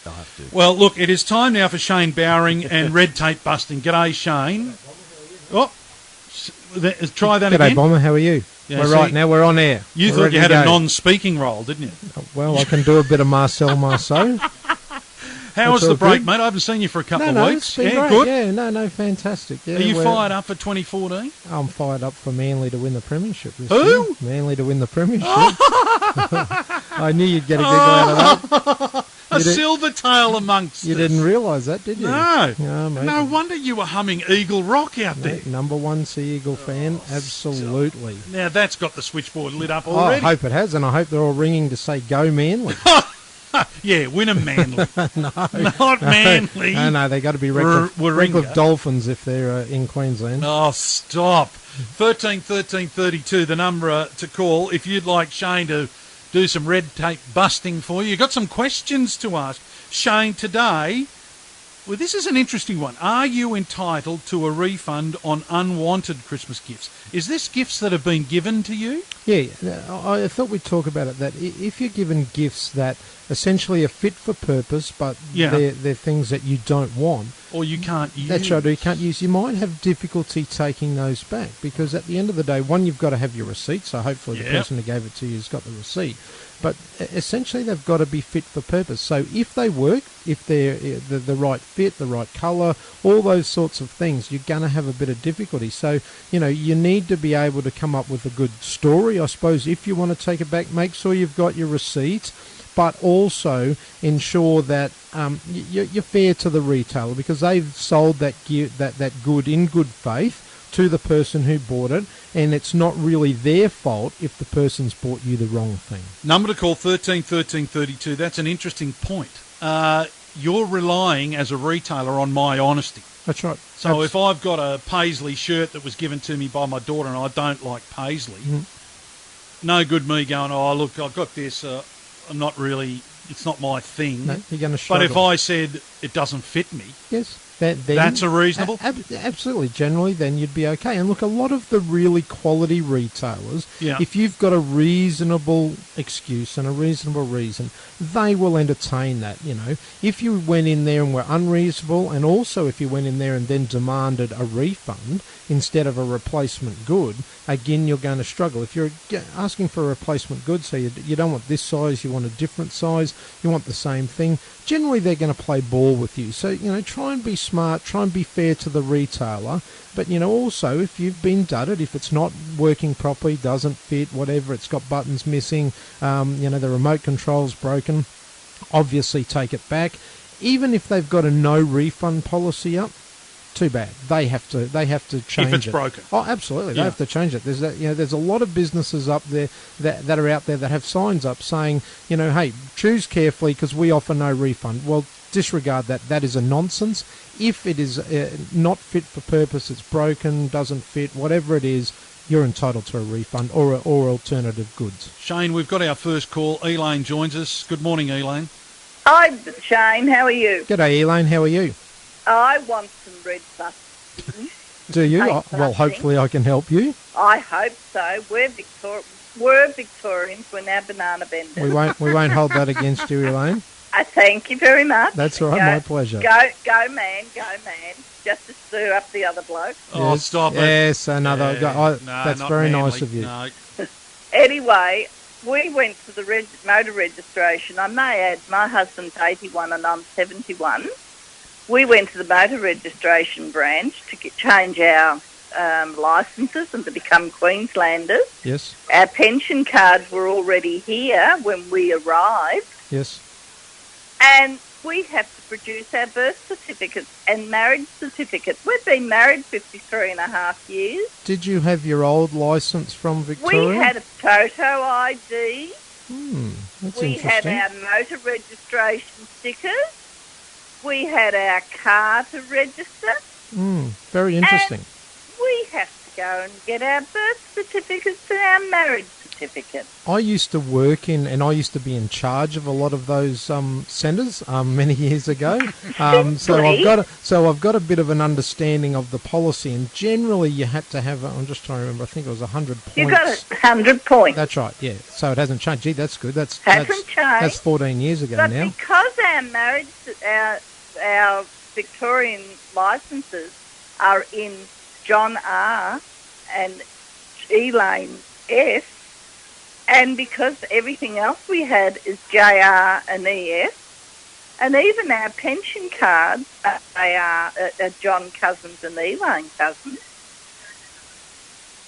They'll have to. Well, look, it is time now for Shane Bowering and red tape busting. G'day, Shane. Oh, try that again. G'day, Bomber. How are you? Yeah, we're right now. We're on air. You thought you had a non-speaking role, didn't you? Well, I can do a bit of Marcel Marceau. How was the break, mate? I haven't seen you for a couple of weeks. It's been great. Good. Yeah, no, fantastic. Yeah, Are you fired up for 2014? I'm fired up for Manly to win the premiership this year. Who? Manly to win the premiership. I knew you'd get a giggle out of that. A silver tail amongst You didn't realise that, did you? No. No, mate. No wonder you were humming Eagle Rock out there. Number one Sea Eagle fan, absolutely. Now that's got the switchboard lit up already. I hope it has, and I hope they're all ringing to say go Manly. Yeah, win 'em Manly. Not Manly. No, they got to be Redcliffe Dolphins if they're in Queensland. Oh, stop. 13 13 32, the number to call if you'd like Shane to do some red tape busting for you. You've got some questions to ask. Shane, today, well, this is an interesting one. Are you entitled to a refund on unwanted Christmas gifts? Is this gifts that have been given to you? Yeah, I thought we'd talk about it, that if you're given gifts that essentially are fit for purpose, but they're things that you don't want. Or you can't use. That's right, you can't use. You might have difficulty taking those back because at the end of the day, one, you've got to have your receipt, so hopefully the person who gave it to you has got the receipt. But essentially, they've got to be fit for purpose. So if they work, if they're the right fit, the right colour, all those sorts of things, you're going to have a bit of difficulty. So, you need to be able to come up with a good story. I suppose if you want to take it back, make sure you've got your receipt, but also ensure that you're fair to the retailer because they've sold that good in good faith to the person who bought it, and it's not really their fault if the person's bought you the wrong thing. Number to call 13 13 32. That's an interesting point. You're relying as a retailer on my honesty. That's right. So if I've got a Paisley shirt that was given to me by my daughter and I don't like Paisley, no good me going, oh, look, I've got this, I'm not really, it's not my thing. No, you're going to struggle. But if I said it doesn't fit me, yes, that's a reasonable? Absolutely. Generally, then you'd be okay. And look, a lot of the really quality retailers, if you've got a reasonable excuse and a reasonable reason, they will entertain that, If you went in there and were unreasonable, and also if you went in there and then demanded a refund instead of a replacement good, again, you're going to struggle. If you're asking for a replacement good, so you don't want this size, you want a different size, you want the same thing, generally they're going to play ball with you. So, try and be smart, try and be fair to the retailer. But, also, if you've been dudded, if it's not working properly, doesn't fit, whatever, it's got buttons missing, the remote control's broken, obviously take it back. Even if they've got a no refund policy up, too bad. They have to change it. If it's broken. Oh, absolutely. They have to change it. There's a lot of businesses up there that are out there that have signs up saying, hey, choose carefully because we offer no refund. Well, disregard that. That is a nonsense. If it is not fit for purpose, it's broken, doesn't fit, whatever it is, you're entitled to a refund or alternative goods. Shane, we've got our first call. Elaine joins us. Good morning, Elaine. Hi, Shane. How are you? G'day, Elaine. How are you? I want some red busting. Do you? Well, hopefully I can help you. I hope so. We're Victorians. We're now banana benders. We won't hold that against you, Elaine. Thank you very much. That's all right. My pleasure. Go man. Just to stir up the other bloke. Oh, yes, stop it. Yes, another. That's very manly. nice of you. No. Anyway, we went to the motor registration. I may add, my husband's 81 and I'm 71. We went to the motor registration branch to change our licences and to become Queenslanders. Yes. Our pension cards were already here when we arrived. Yes. And we have to produce our birth certificates and marriage certificates. We've been married 53 and a half years. Did you have your old licence from Victoria? We had a photo ID. That's we interesting. had our motor registration stickers. We had our car to register. Very interesting. And we have to go and get our birth certificates and our marriage certificates. certificate. I used to work in, and I used to be in charge of a lot of those centres many years ago. So I've got a bit of an understanding of the policy, and generally you had to have. I'm just trying to remember. I think it was 100 points. You got 100 points. That's right. Yeah. So it hasn't changed. Gee, that's good. Hasn't changed. That's 14 years ago but now. But because our marriage, our Victorian licences are in John R and Elaine S, and because everything else we had is JR and ES, and even our pension cards are John Cousins and Elaine Cousins.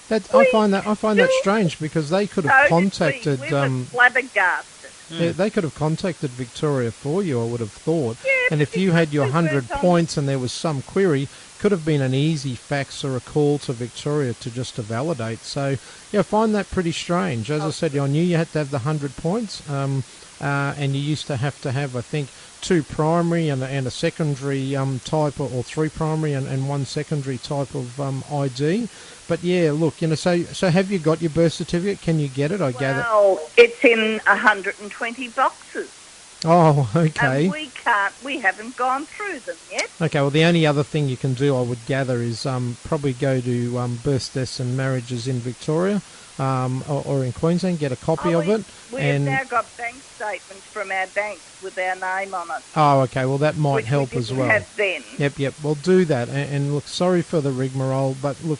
I find that strange, because they could have contacted. We were flabbergasted. Yeah, they could have contacted Victoria for you, I would have thought. Yeah, and if you had your 100 points and there was some query, could have been an easy fax or a call to Victoria to validate. So, yeah, I find that pretty strange. As I said, I knew you had to have the 100 points, and you used to have, I think, 2 primary and a secondary type, or 3 primary and 1 secondary type of ID. But yeah, look, so have you got your birth certificate? Can you get it? I gather. Well, it's in 120 boxes. Oh, okay. And we haven't gone through them yet. Okay, well, the only other thing you can do, I would gather, is probably go to births, deaths and marriages in Victoria or in Queensland, get a copy of it. We've now got bank statements from our banks with our name on it. Oh, okay, well, that might help as well. Have then. Yep, well, do that. And look, sorry for the rigmarole, but look,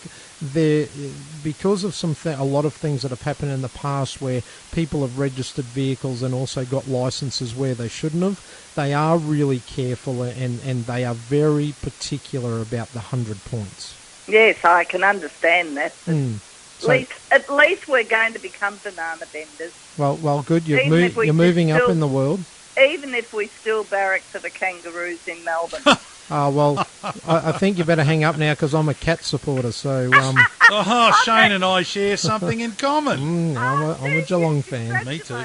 because of a lot of things that have happened in the past where people have registered vehicles and also got licences where they shouldn't have, they are really careful and they are very particular about the 100 points. Yes, I can understand that. At least we're going to become banana benders. Well, good. You're moving up in the world. Even if we still barrack for the kangaroos in Melbourne. Well, I think you better hang up now, because I'm a cat supporter. So, Shane and I share something in common. I'm a Geelong fan. Me too.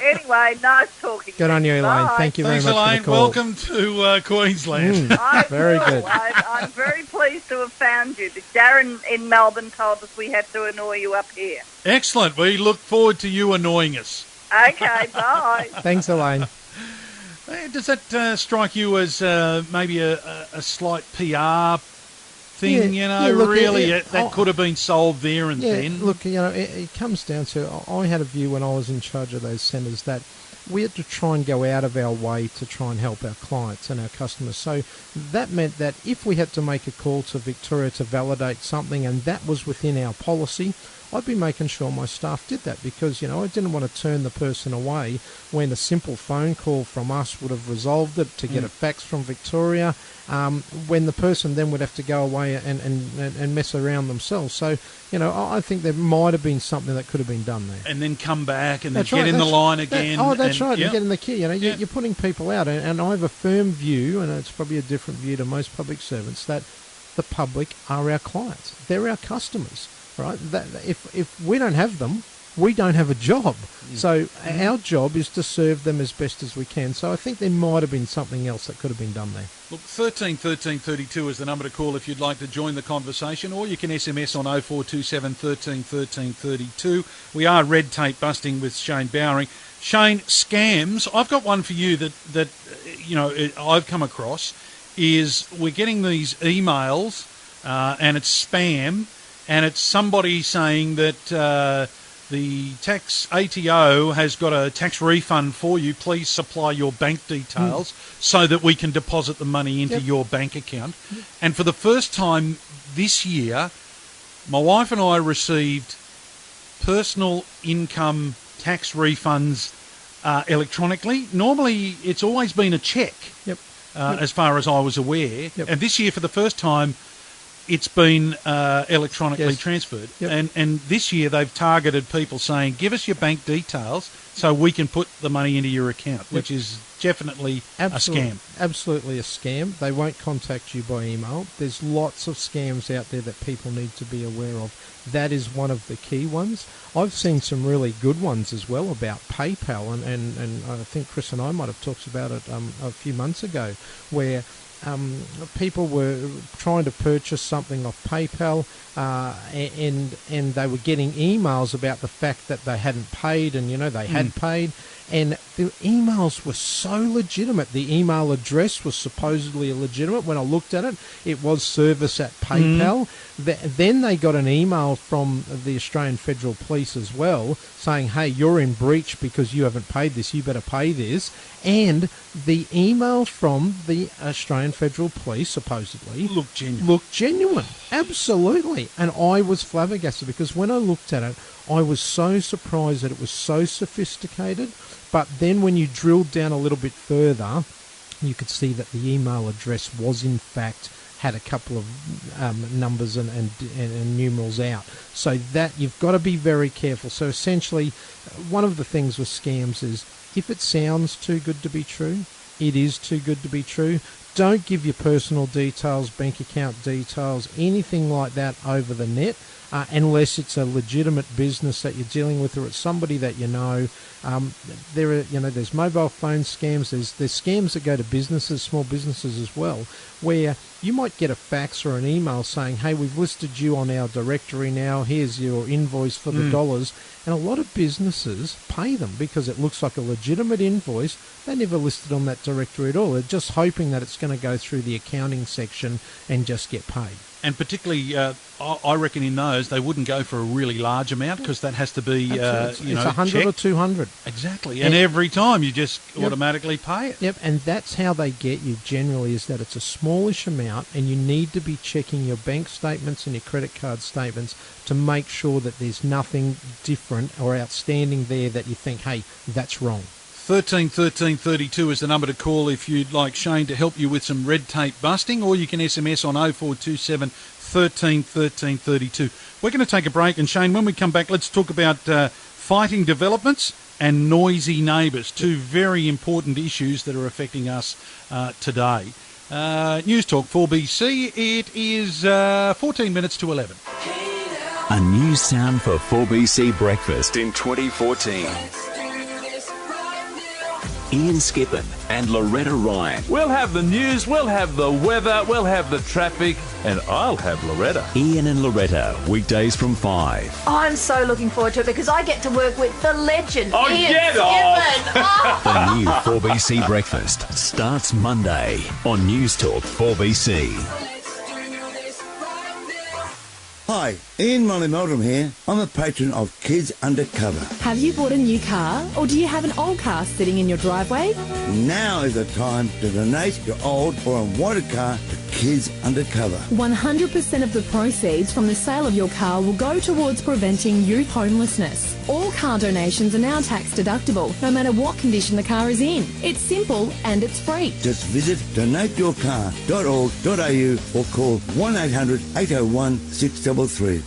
Anyway, nice talking. Good on you, Elaine. Thank you very much Elaine. for the call. Welcome to Queensland. Very good. I'm very pleased to have found you. Darren in Melbourne told us we had to annoy you up here. Excellent. We look forward to you annoying us. Okay, bye. Thanks, Elaine. Does that strike you as maybe a slight PR thing? Look, that could have been solved there and then. Look, it comes down to, I had a view when I was in charge of those centres that we had to try and go out of our way to try and help our clients and our customers. So that meant that if we had to make a call to Victoria to validate something and that was within our policy, I'd be making sure my staff did that, because, I didn't want to turn the person away when a simple phone call from us would have resolved it, to get a fax from Victoria, when the person then would have to go away and mess around themselves. So, I think there might have been something that could have been done there. And then come back and then get in the line again. That's right, and get in the queue. You're putting people out, and I have a firm view, and it's probably a different view to most public servants, that the public are our clients. They're our customers. Right, that if we don't have them, we don't have a job. So our job is to serve them as best as we can. So I think there might have been something else that could have been done there. Look, 13 13 32 is the number to call if you'd like to join the conversation, or you can SMS on 0427 13 13 32. We are red tape busting with Shane Bowering. Shane, scams. I've got one for you that I've come across. Is we're getting these emails and it's spam. And it's somebody saying that the tax ATO has got a tax refund for you. Please supply your bank details so that we can deposit the money into your bank account. And for the first time this year, my wife and I received personal income tax refunds electronically. Normally, it's always been a cheque, as far as I was aware. And this year, for the first time, it's been electronically transferred. And this year they've targeted people saying, give us your bank details so we can put the money into your account, which is definitely a scam. Absolutely a scam. They won't contact you by email. There's lots of scams out there that people need to be aware of. That is one of the key ones. I've seen some really good ones as well about PayPal, and I think Chris and I might have talked about it a few months ago, where people were trying to purchase something off PayPal, and they were getting emails about the fact that they hadn't paid, and they had paid. And the emails were so legitimate. The email address was supposedly legitimate. When I looked at it, it was service at PayPal. Then they got an email from the Australian Federal Police as well saying, hey, you're in breach because you haven't paid this. You better pay this. And the email from the Australian Federal Police supposedly looked genuine. Absolutely. And I was flabbergasted because when I looked at it, I was so surprised that it was so sophisticated. But then when you drilled down a little bit further, you could see that the email address was in fact had a couple of numbers and numerals out. So that you've got to be very careful. So essentially, one of the things with scams is if it sounds too good to be true, it is too good to be true. Don't give your personal details, bank account details, anything like that over the net. Unless it's a legitimate business that you're dealing with or it's somebody that you know. There's mobile phone scams, there's scams that go to businesses, small businesses as well, where you might get a fax or an email saying, hey, we've listed you on our directory now, here's your invoice for the dollars. And a lot of businesses pay them because it looks like a legitimate invoice. They're never listed on that directory at all. They're just hoping that it's going to go through the accounting section and just get paid. And particularly, I reckon in those, they wouldn't go for a really large amount because that has to be, it's 100 or 200. Exactly. And every time you just automatically pay it. Yep, and that's how they get you generally, is that it's a smallish amount and you need to be checking your bank statements and your credit card statements to make sure that there's nothing different or outstanding there that you think, hey, that's wrong. 13 13 32 is the number to call if you'd like Shane to help you with some red tape busting, or you can SMS on 0427 13 13 32. We're going to take a break, and Shane, when we come back, let's talk about fighting developments and noisy neighbours, two very important issues that are affecting us today. News Talk 4BC, it is 14 minutes to 11. A new sound for 4BC Breakfast in 2014. Ian Skippon and Loretta Ryan. We'll have the news, we'll have the weather, we'll have the traffic, and I'll have Loretta. Ian and Loretta, weekdays from 5. I'm so looking forward to it because I get to work with the legend, Oh, Ian get Skippon. off! The new 4BC Breakfast starts Monday on News Talk 4BC. Hi, Ian Molly-Meldrum here. I'm a patron of Kids Undercover. Have you bought a new car, or do you have an old car sitting in your driveway? Now is the time to donate your old or unwanted car to Kids Undercover. 100% of the proceeds from the sale of your car will go towards preventing youth homelessness. All car donations are now tax deductible, no matter what condition the car is in. It's simple and it's free. Just visit donateyourcar.org.au or call 1-800-801-633.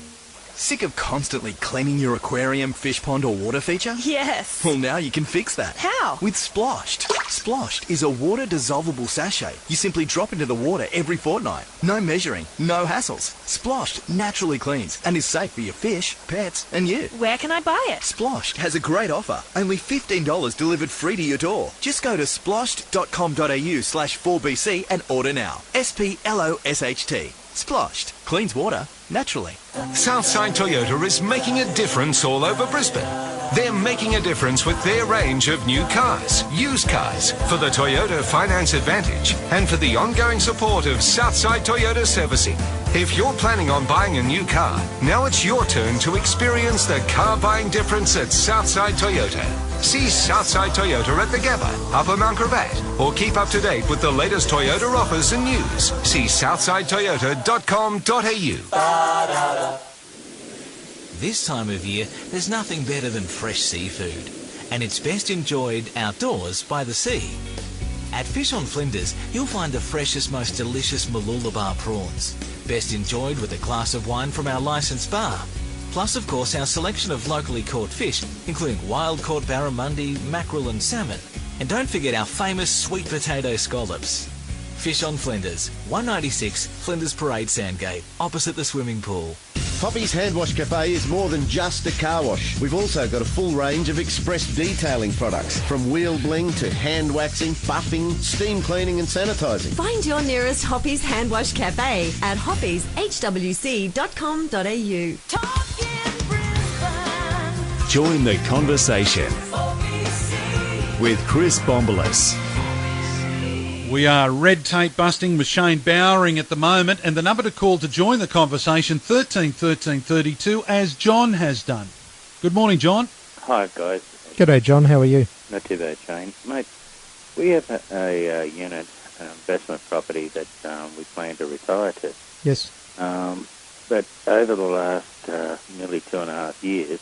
Sick of constantly cleaning your aquarium, fish pond or water feature? Yes. Well, now you can fix that. How? With Splashed. Splashed is a water dissolvable sachet. You simply drop into the water every fortnight. No measuring, no hassles. Splashed naturally cleans and is safe for your fish, pets and you. Where can I buy it? Splashed has a great offer. Only $15 delivered free to your door. Just go to splashed.com.au/4BC and order now. SPLOSHT. Splashed. Cleans water naturally. Southside Toyota is making a difference all over Brisbane. They're making a difference with their range of new cars, used cars, for the Toyota Finance Advantage and for the ongoing support of Southside Toyota Servicing. If you're planning on buying a new car, now it's your turn to experience the car buying difference at Southside Toyota. See Southside Toyota at the Gabba, Upper Mount Gravatt, or keep up to date with the latest Toyota offers and news. See southsidetoyota.com.au. This time of year, there's nothing better than fresh seafood, and it's best enjoyed outdoors by the sea. At Fish on Flinders, you'll find the freshest, most delicious Mooloolaba prawns, best enjoyed with a glass of wine from our licensed bar. Plus, of course, our selection of locally caught fish, including wild-caught barramundi, mackerel and salmon. And don't forget our famous sweet potato scallops. Fish on Flinders, 196 Flinders Parade Sandgate, opposite the swimming pool. Hoppy's Hand Wash Cafe is more than just a car wash. We've also got a full range of express detailing products, from wheel bling to hand waxing, buffing, steam cleaning and sanitising. Find your nearest Hoppy's Hand Wash Cafe at hoppyshwc.com.au. Join the conversation with Chris Bombolas. We are red tape busting with Shane Bowering at the moment, and the number to call to join the conversation, 13 13 32, as John has done. Good morning, John. Hi, guys. G'day, John. How are you? Not too bad, Shane. Mate, we have a unit, investment property that we plan to retire to. Yes. But over the last nearly 2.5 years,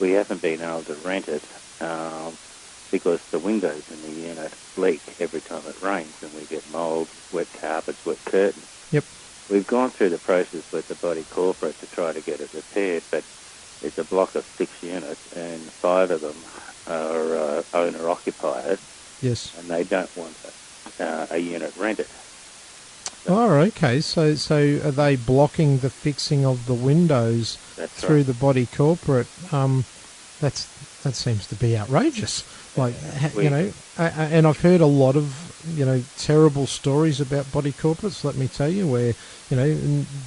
we haven't been able to rent it because the windows in the unit leak every time it rains, and we get mould, wet carpets, wet curtains. Yep. We've gone through the process with the body corporate to try to get it repaired, but it's a block of 6 units, and 5 of them are owner-occupiers. Yes. And they don't want a unit rented. Oh, okay. So are they blocking the fixing of the windows through the body corporate? That seems to be outrageous. Like, and I've heard a lot of, terrible stories about body corporates, let me tell you, where,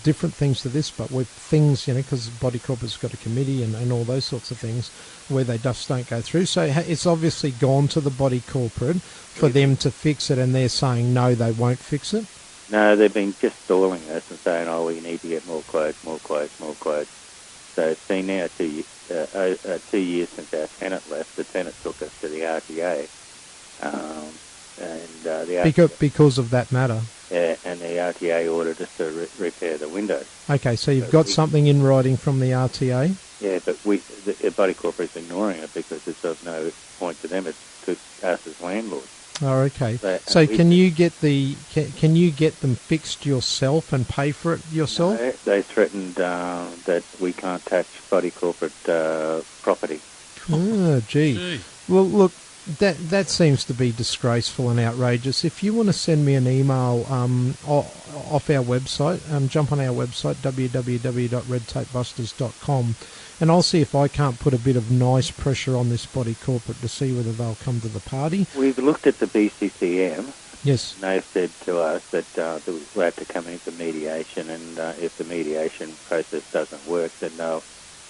different things to this, but with things, because body corporate's got a committee and all those sorts of things, where they just don't go through. So it's obviously gone to the body corporate for them to fix it, and they're saying, no, they won't fix it? No, they've been just stalling us and saying, we need to get more quotes, more quotes, more quotes. So it's been now 2 years since our tenant left. The tenant took us to the RTA. Because of that matter? Yeah, and the RTA ordered us to repair the windows. Okay, so you've got something in writing from the RTA? Yeah, but the body corporate's ignoring it because it's of no point to them. It's to us as landlords. Oh, okay. So can you get them fixed yourself and pay for it yourself? No, they threatened that we can't touch body corporate property. Oh, gee. Well, look, that seems to be disgraceful and outrageous. If you want to send me an email off our website, jump on our website, www.redtapebusters.com, and I'll see if I can't put a bit of nice pressure on this body corporate to see whether they'll come to the party. We've looked at the BCCM. Yes. And they've said to us that we'll have to come into mediation, and if the mediation process doesn't work, then they'll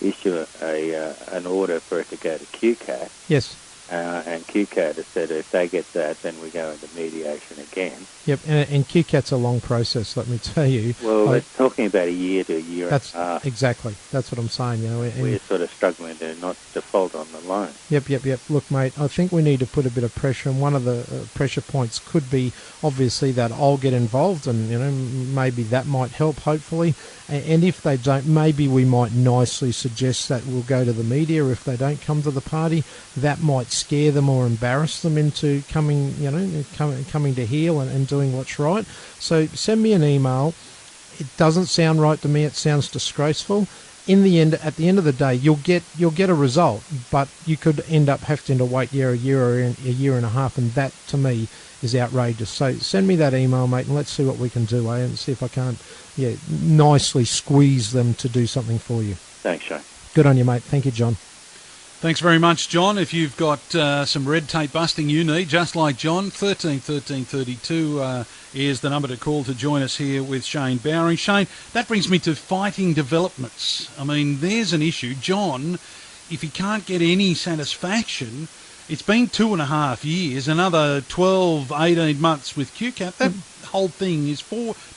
issue an order for it to go to QCAT. Yes. And QCAT has said if they get that, then we go into mediation again. Yep, and QCAT's a long process, let me tell you. Well, they're talking about a year to a year and a half. Exactly, that's what I'm saying. We're sort of struggling to not default on the loan. Yep. Look, mate, I think we need to put a bit of pressure, and one of the pressure points could be, obviously, that I'll get involved, and, maybe that might help, hopefully. And if they don't, maybe we might nicely suggest that we'll go to the media. If they don't come to the party, that might scare them or embarrass them into coming to heel and doing what's right. So send me an email. It doesn't sound right to me. It sounds disgraceful. At the end of the day, you'll get a result, but you could have to wait a year and a half, and that to me is outrageous. So send me that email, mate, and let's see what we can do, and see if I can't nicely squeeze them to do something for you. Thanks, Shane. Good on you, mate. Thank you, John. Thanks very much, John. If you've got some red tape busting you need, just like John, 13 13 32 is the number to call to join us here with Shane Bowering. Shane, that brings me to fighting developments. I mean, there's an issue. John, if he can't get any satisfaction, it's been 2.5 years, another 12, 18 months with QCAT. That whole thing is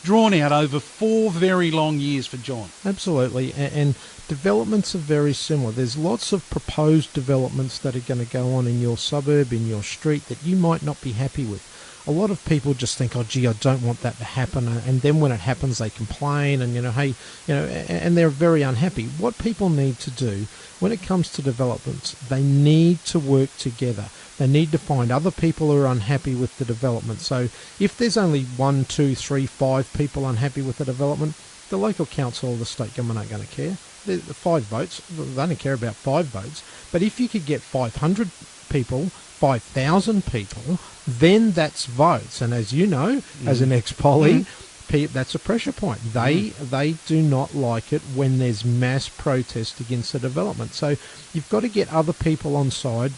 drawn out over 4 very long years for John. Absolutely, and developments are very similar. There's lots of proposed developments that are going to go on in your suburb, in your street, that you might not be happy with. A lot of people just think, oh, gee, I don't want that to happen, and then when it happens, they complain, and and they're very unhappy. What people need to do when it comes to developments, they need to work together. They need to find other people who are unhappy with the development. So if there's only 1, 2, 3, 5 people unhappy with the development, the local council or the state government aren't going to care. The 5 votes, they don't care about 5 votes. But if you could get 500 people, 5,000 people, then that's votes. And as you know, as an ex-poly, that's a pressure point. They do not like it when there's mass protest against the development. So you've got to get other people on side.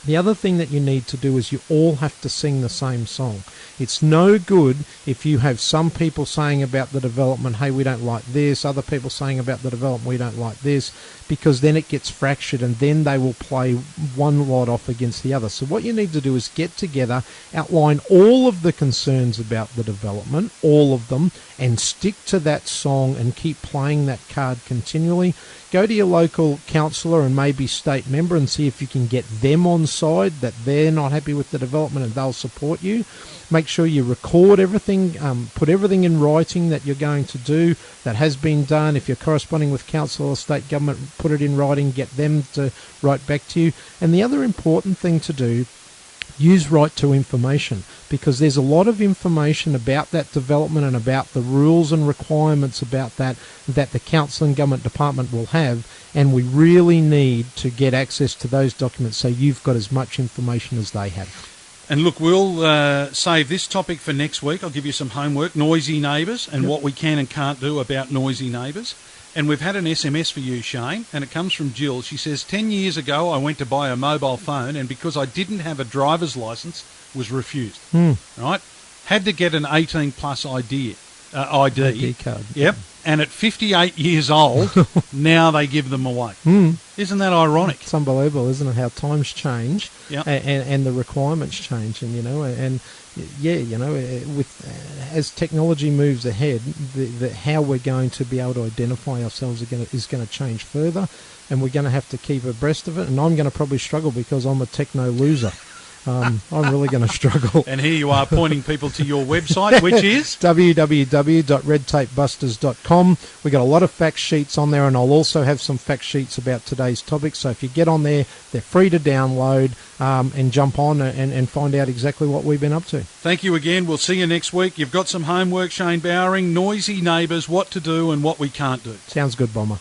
The other thing that you need to do is you all have to sing the same song. It's no good if you have some people saying about the development, hey, we don't like this, other people saying about the development, we don't like this, because then it gets fractured and then they will play one lot off against the other. So what you need to do is get together, outline all of the concerns about the development, all of them, and stick to that song and keep playing that card continually. Go to your local councillor and maybe state member and see if you can get them on side, that they're not happy with the development and they'll support you. Make sure you record everything, put everything in writing that you're going to do, that has been done. If you're corresponding with council or state government, put it in writing, get them to write back to you. And the other important thing to do, use right to information, because there's a lot of information about that development and about the rules and requirements about that the council and government department will have, and we really need to get access to those documents so you've got as much information as they have. And look, we'll save this topic for next week. I'll give you some homework, noisy neighbours, and what we can and can't do about noisy neighbours. And we've had an SMS for you, Shane, and it comes from Jill. She says, 10 years ago I went to buy a mobile phone, and because I didn't have a driver's licence, was refused. Right? Had to get an 18-plus ID card. Yep. And at 58 years old, now they give them away. Isn't that ironic? It's unbelievable, isn't it, how times change and the requirements change. And, with as technology moves ahead, how we're going to be able to identify ourselves is going to change further, and we're going to have to keep abreast of it. And I'm going to probably struggle because I'm a techno loser. I'm really going to struggle. And here you are pointing people to your website, which is www.redtapebusters.com. We've got a lot of fact sheets on there, and I'll also have some fact sheets about today's topic. So if you get on there, they're free to download and jump on and find out exactly what we've been up to. Thank you again. We'll see you next week. You've got some homework, Shane Bowering, noisy neighbours, what to do and what we can't do. Sounds good, Bomber.